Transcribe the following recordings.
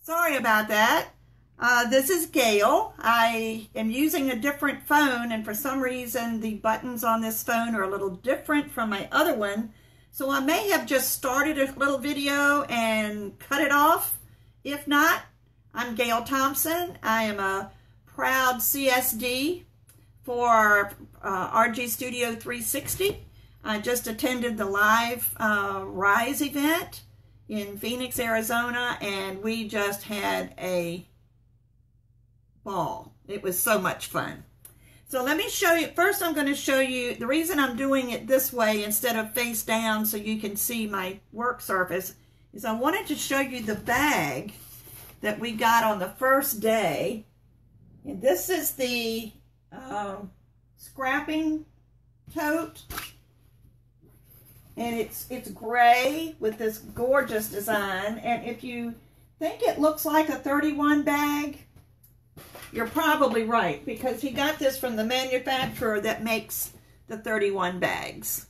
Sorry about that. This is Gayle. I am using a different phone, and for some reason the buttons on this phone are a little different from my other one. So I may have just started a little video and cut it off. If not, I'm Gayle Thompson. I am a proud CSD for RGStudio360. I just attended the live Rise event in Phoenix, Arizona, and we just had a ball. It was so much fun. So let me show you. First, I'm going to show you the reason I'm doing it this way instead of face down so you can see my work surface is I wanted to show you the bag that we got on the first day. And this is the scrapping tote. And it's gray with this gorgeous design. And if you think it looks like a 31 bag, you're probably right, because he got this from the manufacturer that makes the 31 bags.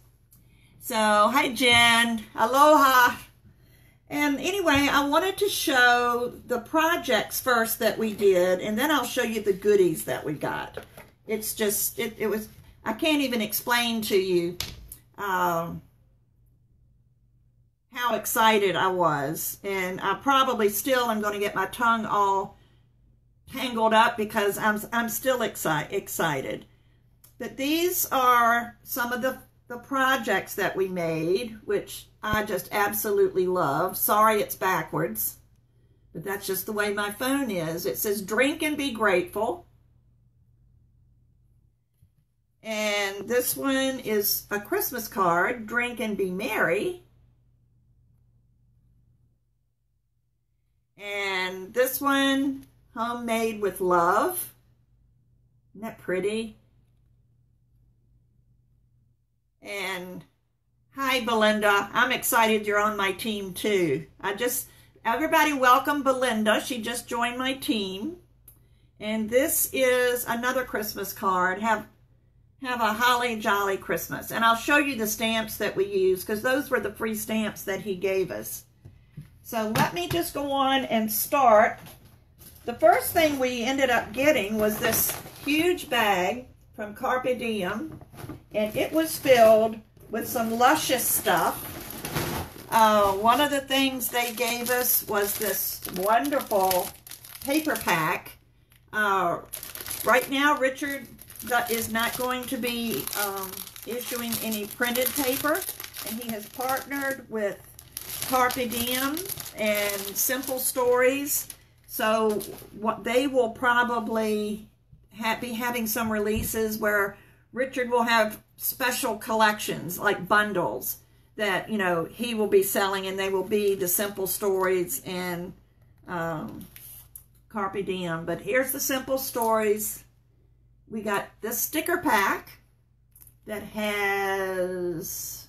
So, hi Jen, aloha. And anyway, I wanted to show the projects first that we did, and then I'll show you the goodies that we got. It's just, it was, I can't even explain to you how excited I was. And I probably still am going to get my tongue all tangled up because I'm still excited. But these are some of the projects that we made, which I just absolutely love. Sorry it's backwards, but that's just the way my phone is. It says drink and be grateful. And this one is a Christmas card, drink and be merry. And this one, homemade with love. Isn't that pretty? And hi, Belinda. I'm excited you're on my team too. Everybody welcome Belinda. She just joined my team. And this is another Christmas card. Have a holly jolly Christmas. And I'll show you the stamps that we use because those were the free stamps that he gave us. So let me just go on and start. The first thing we ended up getting was this huge bag from Carpe Diem, and it was filled with some luscious stuff. One of the things they gave us was this wonderful paper pack. Right now, Richard is not going to be issuing any printed paper, and he has partnered with Carpe Diem and Simple Stories. So what they will probably be having some releases where Richard will have special collections like bundles that, you know, he will be selling, and they will be the Simple Stories and Carpe Diem. But here's the Simple Stories. We got this sticker pack that has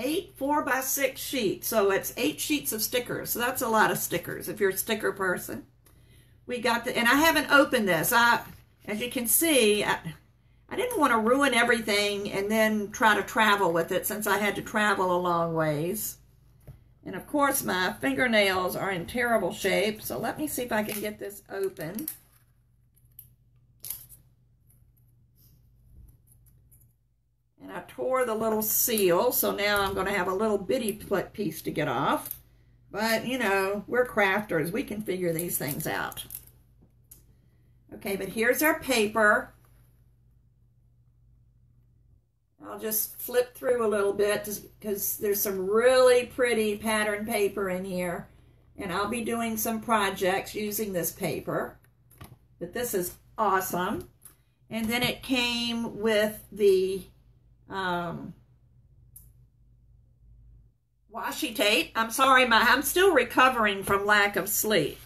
8 4x6 sheets. So it's 8 sheets of stickers. So that's a lot of stickers if you're a sticker person. We got and I haven't opened this. As you can see, I didn't want to ruin everything and then try to travel with it since I had to travel a long ways. And of course my fingernails are in terrible shape. So let me see if I can get this open. And I tore the little seal, so now I'm going to have a little bitty piece to get off. But, you know, we're crafters. We can figure these things out. Okay, but here's our paper. I'll just flip through a little bit because there's some really pretty pattern paper in here. And I'll be doing some projects using this paper. But this is awesome. And then it came with the washi tape. I'm sorry, I'm still recovering from lack of sleep.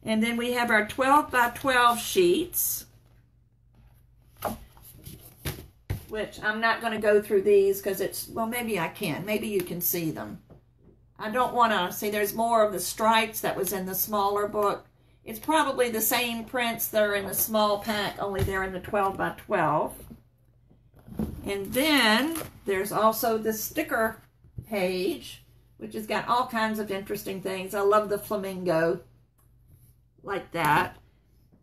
And then we have our 12x12 sheets, which I'm not going to go through these because it's, well, maybe I can. Maybe you can see them. I don't want to see, there's more of the stripes that was in the smaller book. It's probably the same prints that are in the small pack, only they're in the 12x12. And then there's also the sticker page, which has got all kinds of interesting things. I love the flamingo like that.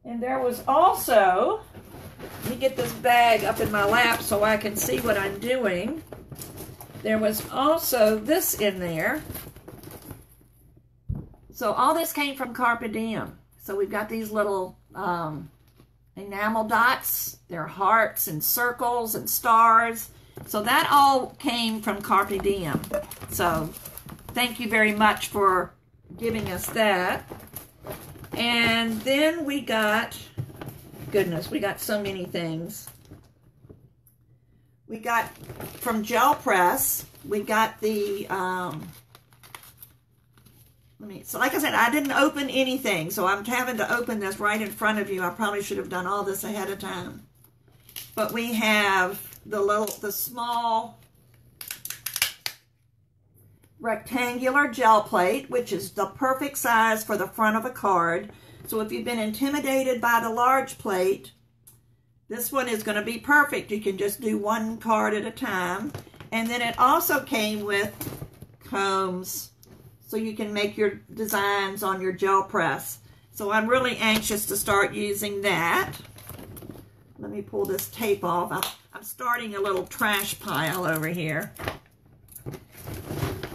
And there was also, let me get this bag up in my lap so I can see what I'm doing. There was also this in there. So all this came from Carpe Diem. So we've got these little enamel dots. They're hearts and circles and stars. So that all came from Carpe Diem. So thank you very much for giving us that. And then we got, goodness, we got so many things. We got from Gel Press, we got the, so like I said, I didn't open anything, so I'm having to open this right in front of you. I probably should have done all this ahead of time. But we have the small rectangular gel plate, which is the perfect size for the front of a card. So if you've been intimidated by the large plate, this one is going to be perfect. You can just do one card at a time. And then it also came with combs, so you can make your designs on your gel press. So I'm really anxious to start using that. Let me pull this tape off. I'm starting a little trash pile over here.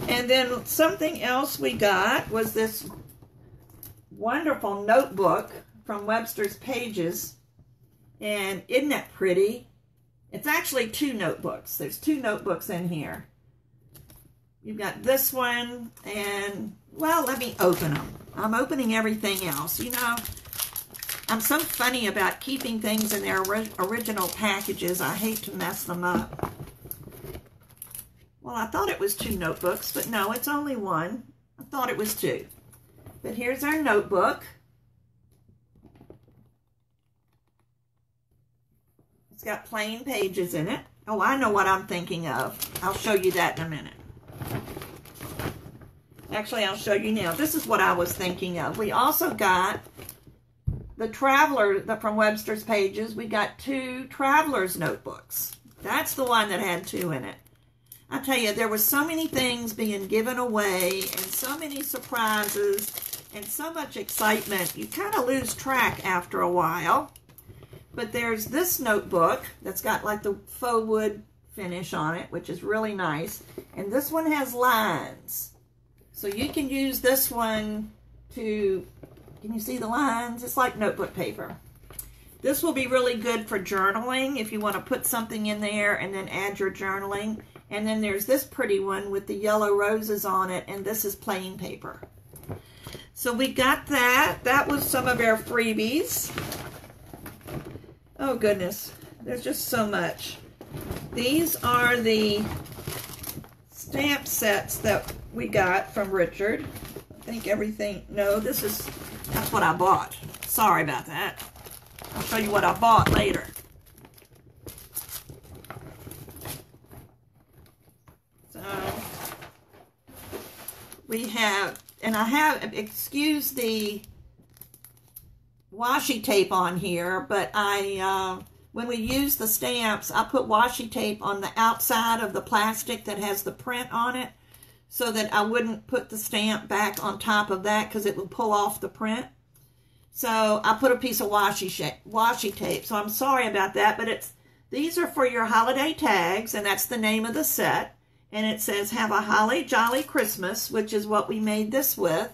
And then something else we got was this wonderful notebook from Webster's Pages. And isn't that pretty? It's actually two notebooks. There's two notebooks in here. You've got this one, and, well, let me open them. I'm opening everything else. You know, I'm so funny about keeping things in their original packages. I hate to mess them up. Well, I thought it was two notebooks, but no, it's only one. I thought it was two. But here's our notebook. It's got plain pages in it. Oh, I know what I'm thinking of. I'll show you that in a minute. Actually, I'll show you now. This is what I was thinking of. We also got the Traveler from Webster's Pages. We got two Traveler's notebooks. That's the one that had two in it. I tell you, there were so many things being given away and so many surprises and so much excitement. You kind of lose track after a while. But there's this notebook that's got like the faux wood finish on it, which is really nice. And this one has lines. So you can use this one to, can you see the lines? It's like notebook paper. This will be really good for journaling if you want to put something in there and then add your journaling. And then there's this pretty one with the yellow roses on it, and this is plain paper. So we got that. That was some of our freebies. Oh goodness, there's just so much. These are the stamp sets that we got from Richard. I think everything, no, that's what I bought. Sorry about that. I'll show you what I bought later. So, we have, and I have, excuse the washi tape on here, but when we use the stamps, I put washi tape on the outside of the plastic that has the print on it so that I wouldn't put the stamp back on top of that because it would pull off the print. So I put a piece of washi tape. So I'm sorry about that, but these are for your holiday tags, and that's the name of the set. And it says, "Have a holly jolly Christmas," which is what we made this with.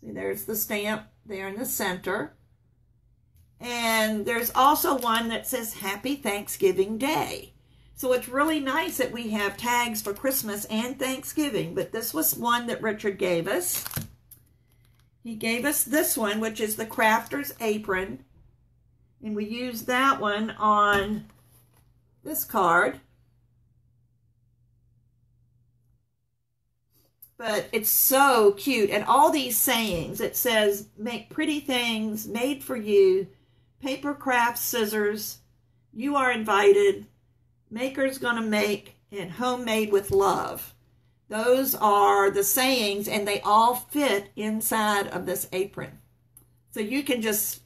See, there's the stamp there in the center. And there's also one that says Happy Thanksgiving Day. So it's really nice that we have tags for Christmas and Thanksgiving, but this was one that Richard gave us. He gave us this one, which is the Crafter's Apron, and we used that one on this card. But it's so cute, and all these sayings, it says, "Make pretty things, made for you, paper craft scissors, you are invited, maker's gonna make, and homemade with love." Those are the sayings, and they all fit inside of this apron. So you can just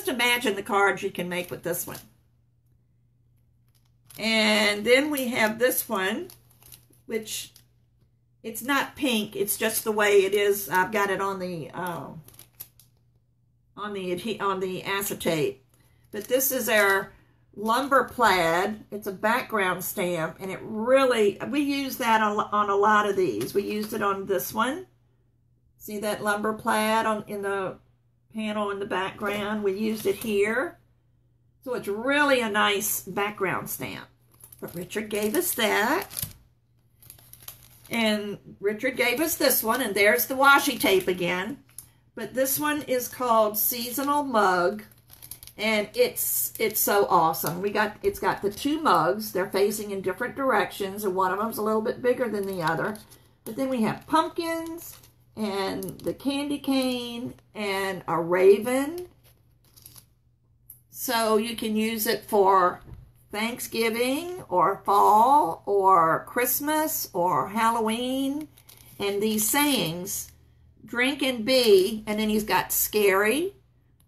imagine the cards you can make with this one. And then we have this one, which It's not pink, it's just the way it is. I've got it on the acetate. But this is our lumber plaid. It's a background stamp, and it really, we use that on a lot of these. We used it on this one. See that lumber plaid in the panel in the background? We used it here. So it's really a nice background stamp. But Richard gave us that. And Richard gave us this one, and there's the washi tape again. But this one is called Seasonal Mug, and it's so awesome. It's got the two mugs. They're facing in different directions, and one of them's a little bit bigger than the other. But then we have pumpkins, and the candy cane, and a raven. So you can use it for Thanksgiving or fall or Christmas or Halloween. And these sayings, drink and be, and then he's got scary,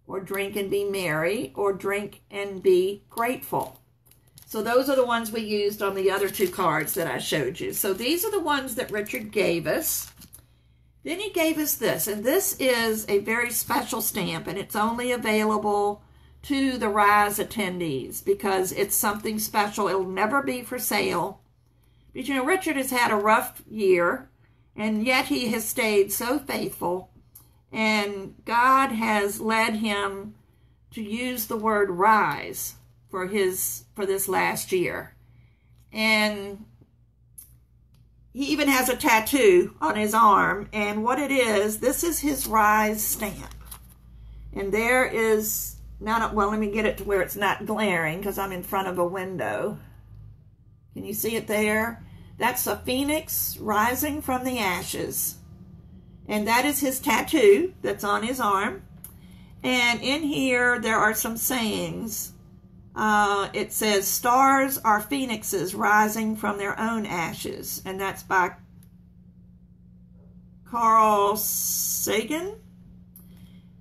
or drink and be merry, or drink and be grateful. So those are the ones we used on the other two cards that I showed you. So these are the ones that Richard gave us. Then he gave us this, and this is a very special stamp, and it's only available to the RISE attendees because it's something special. It'll never be for sale. But you know, Richard has had a rough year, and yet he has stayed so faithful, and God has led him to use the word rise for this last year. And he even has a tattoo on his arm, and what it is, this is his rise stamp. And there is, well, let me get it to where it's not glaring because I'm in front of a window. Can you see it there? That's a phoenix rising from the ashes. And that is his tattoo that's on his arm. And in here, there are some sayings. It says, stars are phoenixes rising from their own ashes. And that's by Carl Sagan.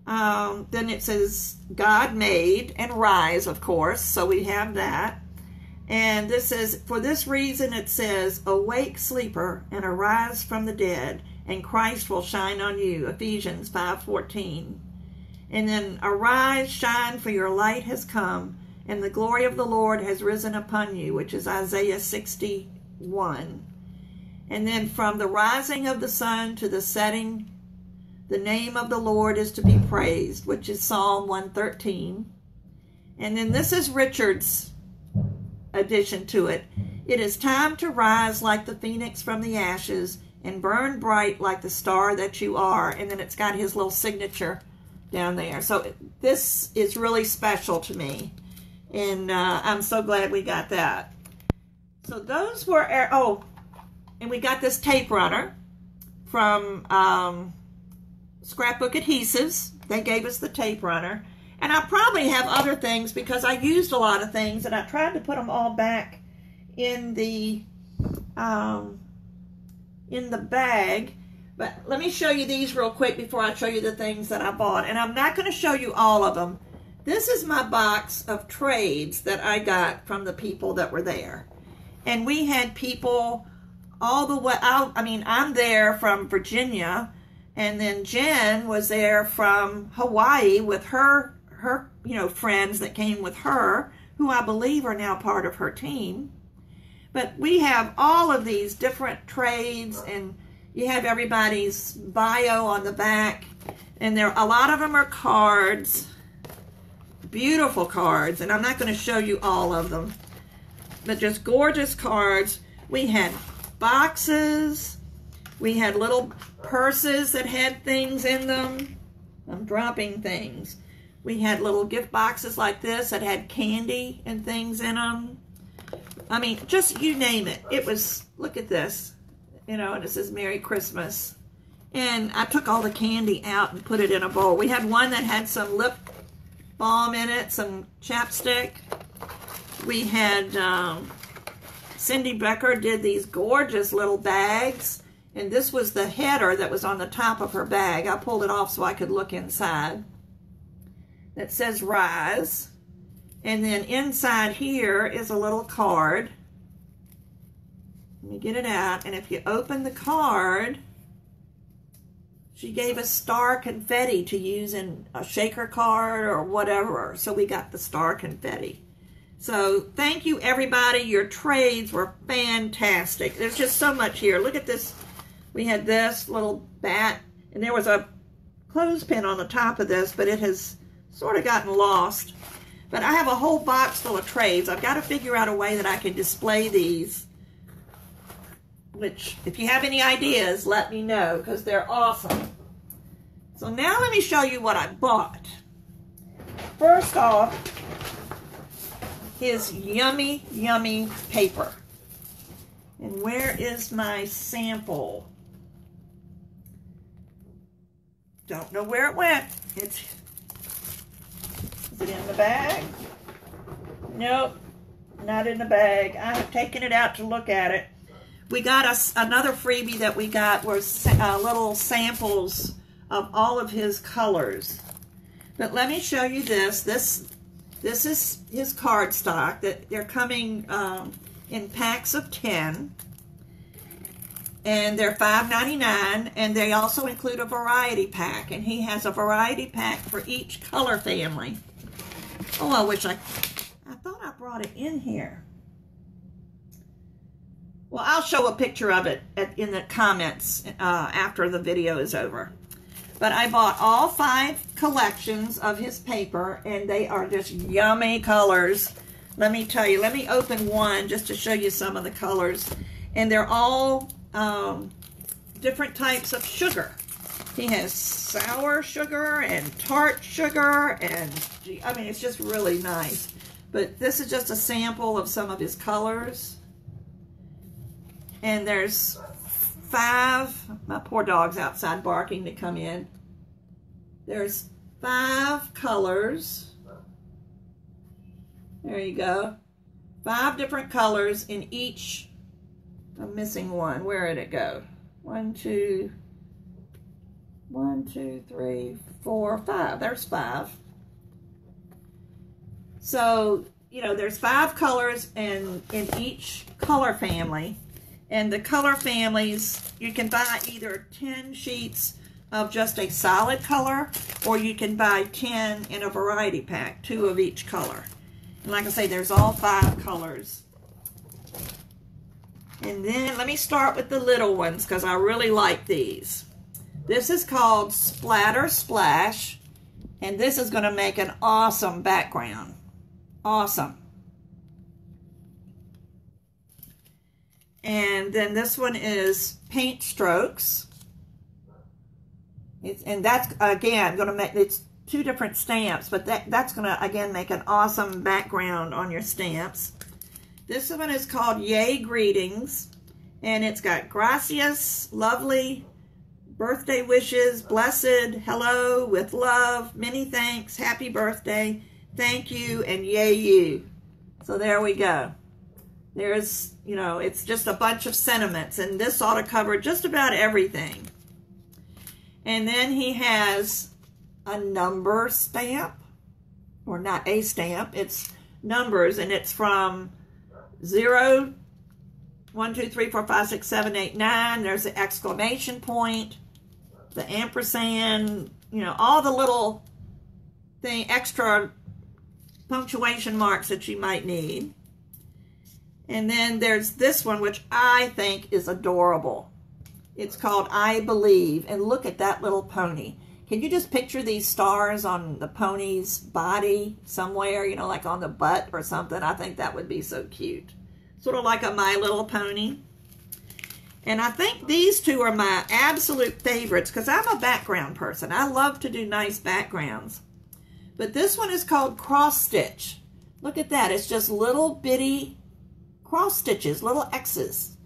Then it says, God made, and rise, of course. So we have that. And this says, for this reason it says, awake, sleeper, and arise from the dead, and Christ will shine on you. Ephesians 5:14. And then, arise, shine, for your light has come, and the glory of the Lord has risen upon you, which is Isaiah 61. And then, from the rising of the sun to the setting, the name of the Lord is to be praised, which is Psalm 113. And then this is Richard's addition to it. It is time to rise like the phoenix from the ashes and burn bright like the star that you are. And then it's got his little signature down there. So this is really special to me. And I'm so glad we got that. So those were our, and we got this tape runner from Scrapbook Adhesives. They gave us the tape runner. And I probably have other things because I used a lot of things, and I tried to put them all back in the bag. But let me show you these real quick before I show you the things that I bought. And I'm not going to show you all of them. This is my box of trades that I got from the people that were there. And we had people all the way out. I mean, I'm there from Virginia, and then Jen was there from Hawaii with her friends that came with her, who I believe are now part of her team. But we have all of these different trades, and you have everybody's bio on the back, and a lot of them are cards, beautiful cards, and I'm not going to show you all of them, but just gorgeous cards. We had boxes, we had little purses that had things in them. I'm dropping things. We had little gift boxes like this that had candy and things in them. I mean, just you name it. It was, look at this, and it says Merry Christmas. And I took all the candy out and put it in a bowl. We had one that had some lip balm in it, some chapstick. We had, Cindy Becker did these gorgeous little bags. And this was the header that was on the top of her bag. I pulled it off so I could look inside. That says Rise. And then inside here is a little card. Let me get it out. And if you open the card, she gave us star confetti to use in a shaker card or whatever. So we got the star confetti. So thank you, everybody. Your trades were fantastic. There's just so much here. Look at this. We had this little bat, and there was a clothespin on the top of this, but it has sort of gotten lost. But I have a whole box full of trades. I've got to figure out a way that I can display these, which, if you have any ideas, let me know, because they're awesome. So now let me show you what I bought. First off, his yummy, yummy paper. And where is my sample? Don't know where it went. Is it in the bag? Nope, not in the bag. I have taken it out to look at it. We got another freebie that we got was little samples of all of his colors. But let me show you this. This is his cardstock. That they're coming in packs of 10. And they're $5.99, and they also include a variety pack. And he has a variety pack for each color family. Oh, I wish I thought I brought it in here. Well, I'll show a picture of it in the comments after the video is over. But I bought all 5 collections of his paper, and they are just yummy colors. Let me tell you, let me open one just to show you some of the colors. And they're all different types of sugar. He has sour sugar and tart sugar, and I mean, it's just really nice. But this is just a sample of some of his colors. And there's 5, my poor dog's outside barking to come in. There's 5 colors. There you go. 5 different colors in each. I'm missing one. Where did it go? 1, 2, 3, 4, 5. There's 5. So, you know, there's 5 colors in each color family. And the color families, you can buy either 10 sheets of just a solid color, or you can buy 10 in a variety pack, 2 of each color. And like I say, there's all 5 colors. And then let me start with the little ones, because I really like these. This is called Splatter Splash, and this is going to make an awesome background. Awesome. And then this one is Paint Strokes. And that's, again, going to make, it's 2 different stamps, but that's going to, again, make an awesome background on your stamps. This one is called Yay Greetings, and it's got gracias, lovely, birthday wishes, blessed, hello, with love, many thanks, happy birthday, thank you, and yay you. So there we go. There's, you know, it's just a bunch of sentiments, and this ought to cover just about everything. And then he has a number stamp, or not a stamp, it's numbers, and it's from 0, 1, 2, 3, 4, 5, 6, 7, 8, 9. There's the exclamation point, the ampersand, you know, all the little extra punctuation marks that you might need. And then there's this one, which I think is adorable. It's called I Believe, and look at that little pony. Can you just picture these stars on the pony's body somewhere, you know, like on the butt or something? I think that would be so cute. Sort of like a My Little Pony. And I think these 2 are my absolute favorites, because I'm a background person. I love to do nice backgrounds. But this one is called Cross Stitch. Look at that. It's just little bitty cross stitches, little X's.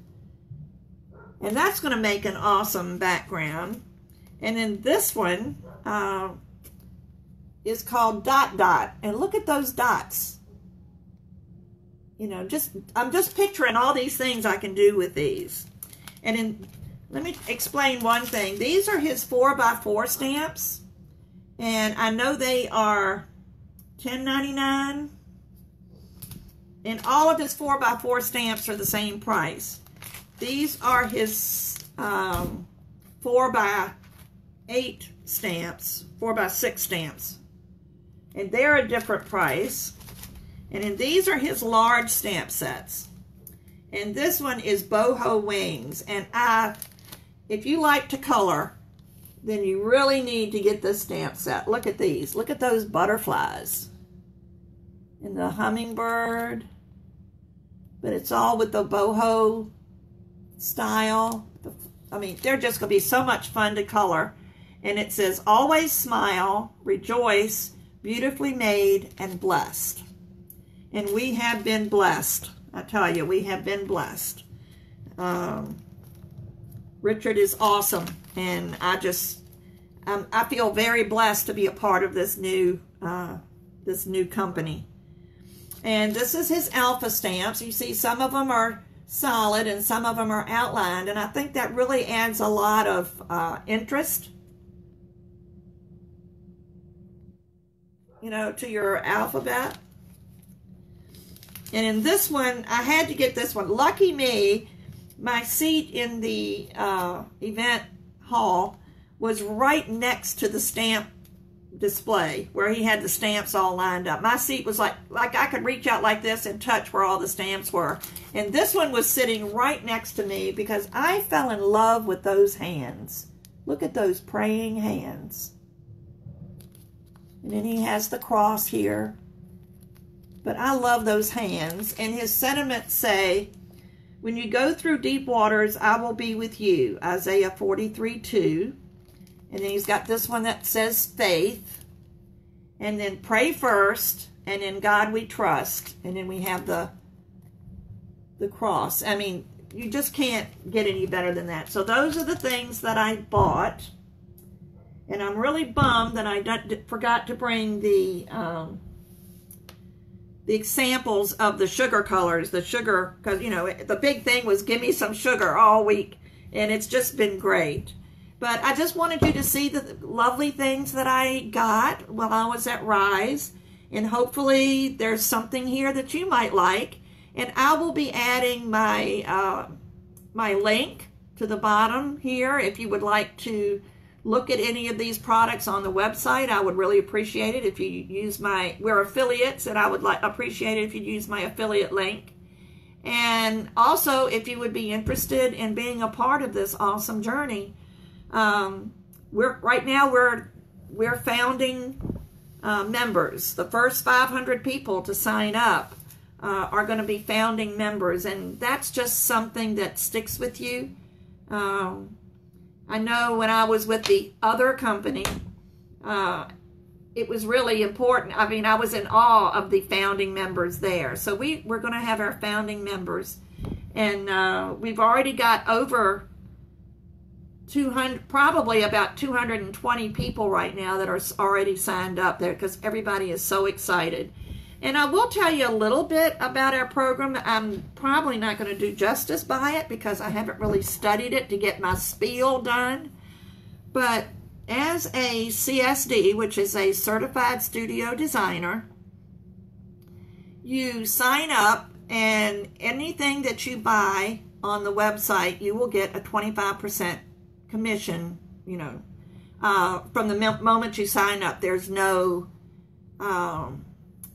And that's going to make an awesome background. And then this one is called Dot Dot. And look at those dots. You know, I'm just picturing all these things I can do with these. And then, let me explain one thing. These are his 4x4 stamps. And I know they are $10.99. And all of his 4x4 stamps are the same price. these are his 4x8 stamps, 4x6 stamps. And they're a different price. And then these are his large stamp sets. And this one is boho wings. And if you like to color, then you really need to get this stamp set. Look at these. Look at those butterflies. And the hummingbird. But it's all with the boho style. I mean, they're just going to be so much fun to color. And it says, always smile, rejoice, beautifully made, and blessed. And we have been blessed. I tell you, we have been blessed. Richard is awesome. And I feel very blessed to be a part of this new company. And this is his alpha stamps. You see, some of them are solid and some of them are outlined. And I think that really adds a lot of interest, you know, to your alphabet. And in this one, I had to get this one. Lucky me, my seat in the event hall was right next to the stamp display where he had the stamps all lined up. My seat was like I could reach out like this and touch where all the stamps were. And this one was sitting right next to me because I fell in love with those hands. Look at those praying hands. And then he has the cross here. But I love those hands. And his sentiments say, when you go through deep waters, I will be with you. Isaiah 43:2. And then he's got this one that says faith. And then pray first. And in God we trust. And then we have the cross. I mean, you just can't get any better than that. So those are the things that I bought. And I'm really bummed that I forgot to bring the examples of the sugar colors, the sugar, because, you know, the big thing was give me some sugar all week, and it's just been great. But I just wanted you to see the lovely things that I got while I was at Rise, and hopefully there's something here that you might like. And I will be adding my my link to the bottom here if you would like to look at any of these products on the website. I would really appreciate it if you use we're affiliates, and I would appreciate it if you use my affiliate link. And also, if you would be interested in being a part of this awesome journey, right now we're founding members. The first 500 people to sign up are going to be founding members, and that's just something that sticks with you. I know when I was with the other company, it was really important. I mean, I was in awe of the founding members there. So we're going to have our founding members. And we've already got over 200, probably about 220 people right now that are already signed up there because everybody is so excited. And I will tell you a little bit about our program. I'm probably not going to do justice by it because I haven't really studied it to get my spiel done. But as a CSD, which is a Certified Studio Designer, you sign up, and anything that you buy on the website, you will get a 25% commission, you know, from the moment you sign up. There's no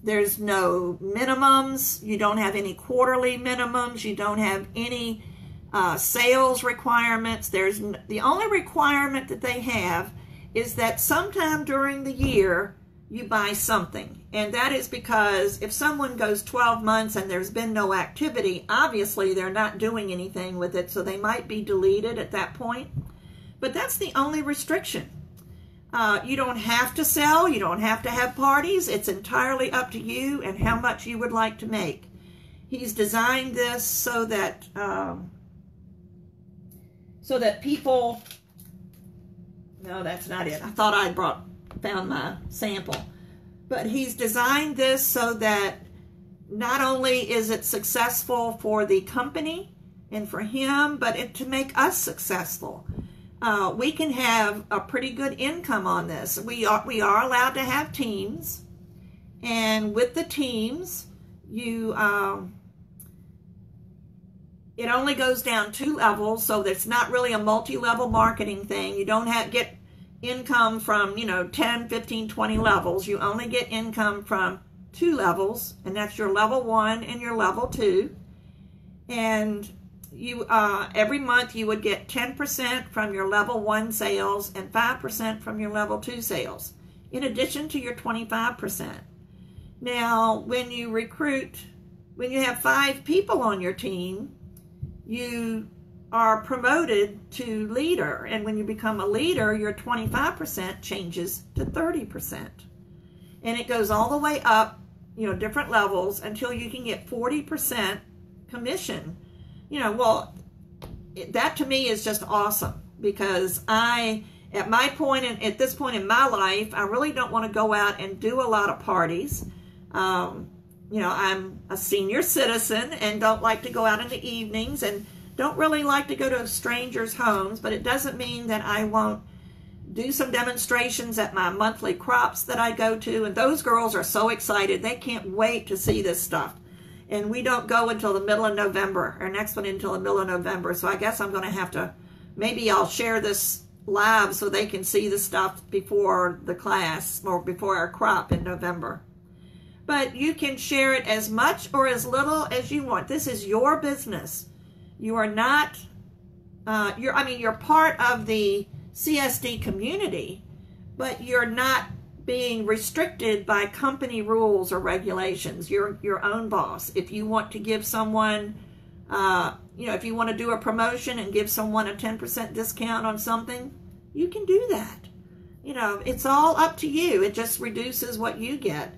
minimums. You don't have any quarterly minimums. You don't have any sales requirements. The only requirement that they have is that sometime during the year you buy something. And that is because if someone goes 12 months and there's been no activity, obviously they're not doing anything with it, so they might be deleted at that point. But that's the only restriction. You don't have to sell. You don't have to have parties. It's entirely up to you and how much you would like to make. He's designed this so that people. No, that's not it. I thought I found my sample, but he's designed this so that not only is it successful for the company and for him, but to make us successful. We can have a pretty good income on this. We are allowed to have teams, and with the teams, you it only goes down 2 levels, so it's not really a multi-level marketing thing. You don't get income from, 10, 15, 20 levels. You only get income from 2 levels, and that's your level 1 and your level 2. And you every month you would get 10% from your level 1 sales and 5% from your level 2 sales, in addition to your 25%. Now, when you have 5 people on your team, you are promoted to leader. And when you become a leader, your 25% changes to 30%. And it goes all the way up, different levels until you can get 40% commission. Well, that to me is just awesome, because at this point in my life, I really don't want to go out and do a lot of parties. I'm a senior citizen and don't like to go out in the evenings and don't really like to go to strangers' homes, but it doesn't mean that I won't do some demonstrations at my monthly crops that I go to, and those girls are so excited. They can't wait to see this stuff. And we don't go until the middle of November, our next one until the middle of November. So I guess I'm going to have to, maybe I'll share this live so they can see the stuff before the class or before our crop in November. But you can share it as much or as little as you want. This is your business. You are not, you're part of the CSD community, but you're not being restricted by company rules or regulations. You're your own boss. If you want to give someone, if you want to do a promotion and give someone a 10% discount on something, you can do that. It's all up to you. It just reduces what you get.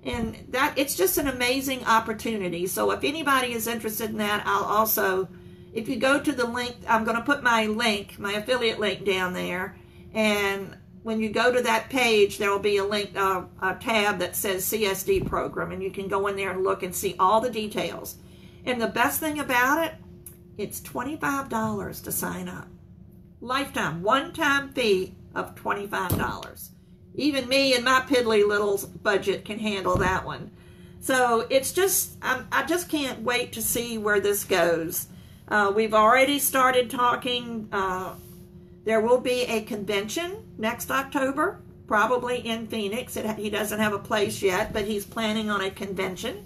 And it's just an amazing opportunity. So if anybody is interested in that, I'll also, if you go to the link, I'm going to put my affiliate link down there. And when you go to that page, there will be a link, a tab that says CSD program, and you can go in there and look and see all the details. And the best thing about it, it's $25 to sign up. Lifetime, one-time fee of $25. Even me and my piddly little budget can handle that one. So it's just, I just can't wait to see where this goes. We've already started talking. There will be a convention next October, probably in Phoenix. He doesn't have a place yet, but he's planning on a convention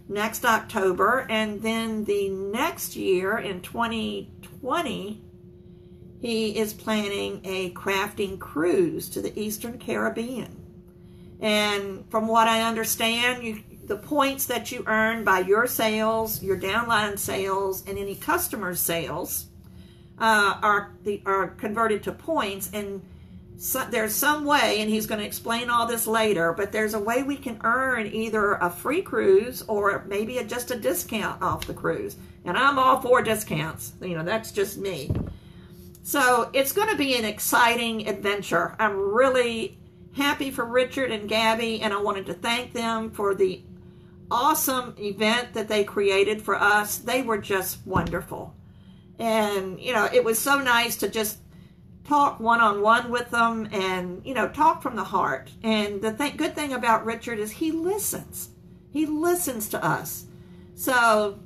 next October. And then the next year, in 2020, he is planning a crafting cruise to the Eastern Caribbean. And from what I understand, the points that you earn by your sales, your downline sales, and any customer sales are converted to points. And so there's some way, and he's going to explain all this later, but there's a way we can earn either a free cruise or maybe just a discount off the cruise. And I'm all for discounts. That's just me. So it's going to be an exciting adventure. I'm really happy for Richard and Gabby, and I wanted to thank them for the awesome event that they created for us. They were just wonderful. And, it was so nice to just talk one-on-one with them and, talk from the heart. And the good thing about Richard is he listens. He listens to us. So,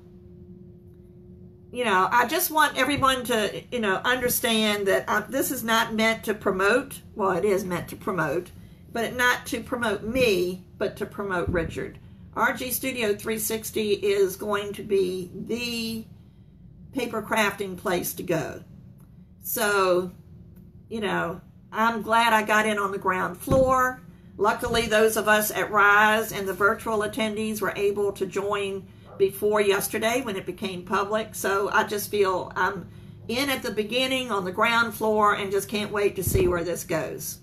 I just want everyone to, understand that this is not meant to promote. Well, it is meant to promote, but not to promote me, but to promote Richard. RGStudio360 is going to be the paper crafting place to go. So, I'm glad I got in on the ground floor. Luckily, those of us at Rise and the virtual attendees were able to join before yesterday when it became public. So I just feel I'm in at the beginning on the ground floor and just can't wait to see where this goes.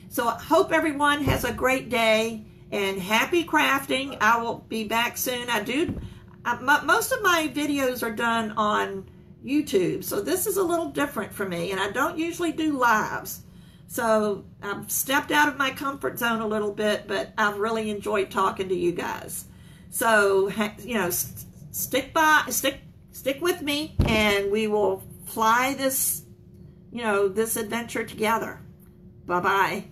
So I hope everyone has a great day and happy crafting. I will be back soon. Most of my videos are done on YouTube, so this is a little different for me, and I don't usually do lives. So I've stepped out of my comfort zone a little bit, but I've really enjoyed talking to you guys. So, stick with me, and we will fly this, this adventure together. Bye-bye.